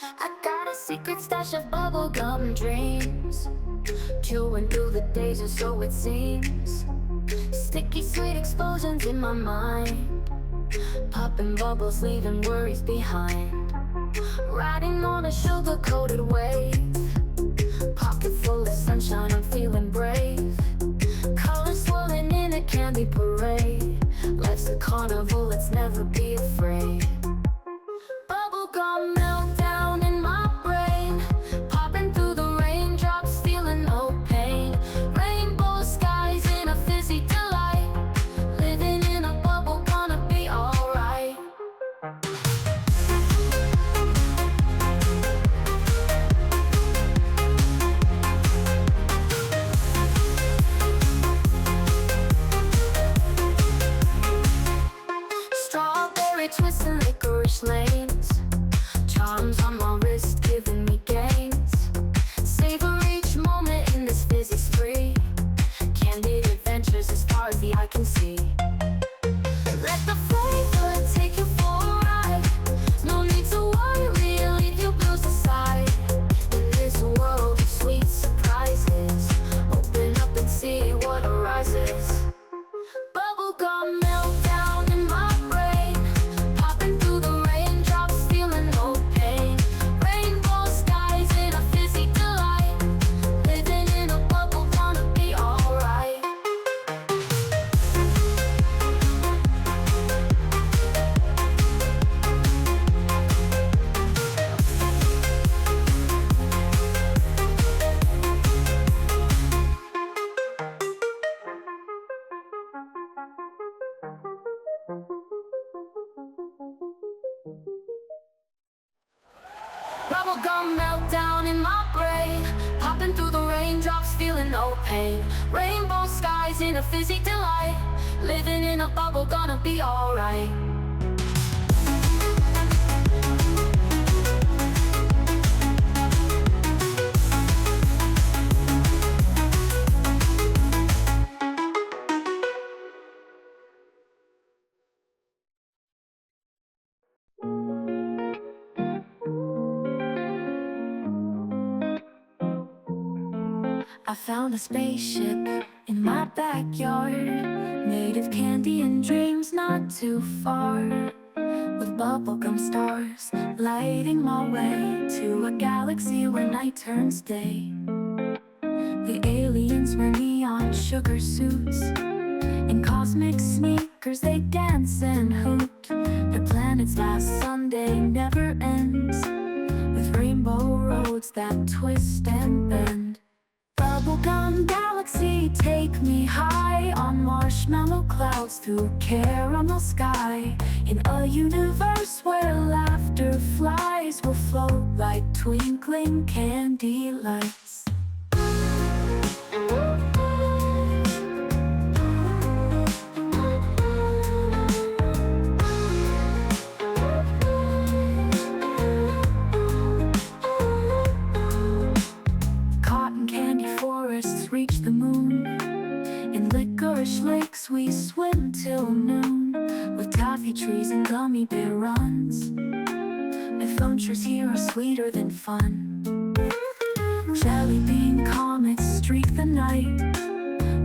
I got a secret stash of bubblegum dreams, chewing through the days or so it seems. Sticky sweet explosions in my mind, popping bubbles leaving worries behind. Riding on a sugar-coated wave, pocket full of sunshine, I'm feeling brave. Colors swirling in a candy parade. Life's a carnival, let's never be afraid. Bubblegum meltdown in my brain, popping through the raindrops, feeling no pain. Rainbow skies in a fizzy delight, living in a bubble, gonna be alright. Strawberry twists and licorice lanes, charms on my wrist giving me gains. Savor each moment in this fizzy spree, candid adventures as far as the eye can see. Let the flavor take you for a ride, no need to worry, leave your blues aside. In this world of sweet surprises, open up and see what arises. Bubblegum meltdown in my brain, popping through the raindrops, feeling no pain. Rainbow skies in a fizzy delight, living in a bubble, gonna be alright. Bubblegum meltdown in my brain, popping through the raindrops, feeling no pain. Rainbow skies in a fizzy delight, living in a bubble, gonna be alright. I found a spaceship in my backyard, made of candy and dreams not too far, with bubblegum stars lighting my way to a galaxy where night turns day. The aliens wear neon sugar suits, in cosmic sneakers they dance and hoot. Their planet's last Sunday never ends, with rainbow roads that twist and bend. Bubblegum galaxy, take me high on marshmallow clouds through caramel sky. In a universe where laughter flies, we'll float like twinkling candy lights. Reach the moon, in licorice lakes we swim till noon, with taffy trees and gummy bear runs. Adventures here are sweeter than fun. Jelly bean comets streak the night,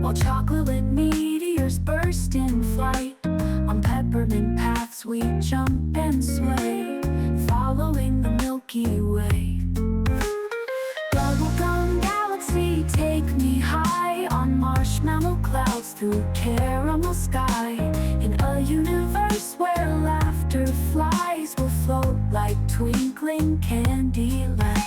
while chocolate meteors burst in flight. On peppermint paths we jump and sway, following the Milky Way. Bubblegum galaxy, take me high on marshmallow clouds through caramel sky. In a universe where laughter flies, we'll float like twinkling candy lights.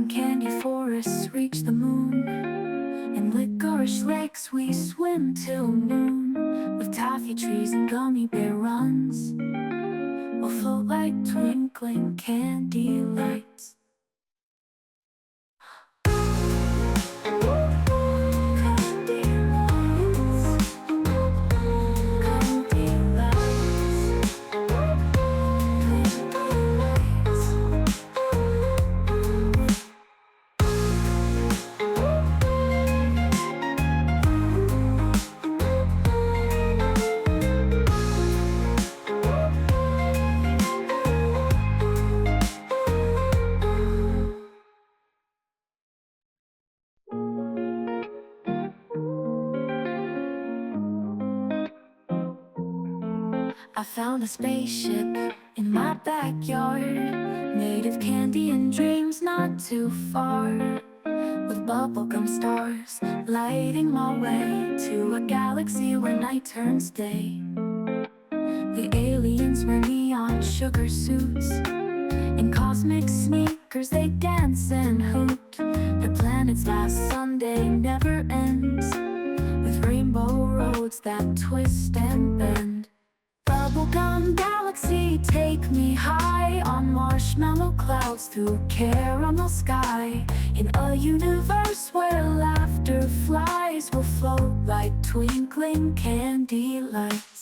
Candy forests reach the moon, in licorice lakes we swim till noon, with taffy trees and gummy bear runs. We'll float like twinkling candy lights. I found a spaceship in my backyard, made of candy and dreams not too far, with bubblegum stars lighting my way to a galaxy where night turns day. The aliens wear neon sugar suits, in cosmic sneakers they dance and hoot. Their planet's last Sunday never ends, with rainbow roads that twist and bend. Bubblegum galaxy, take me high on marshmallow clouds through caramel sky. In a universe where laughter flies, we'll float like twinkling candy lights.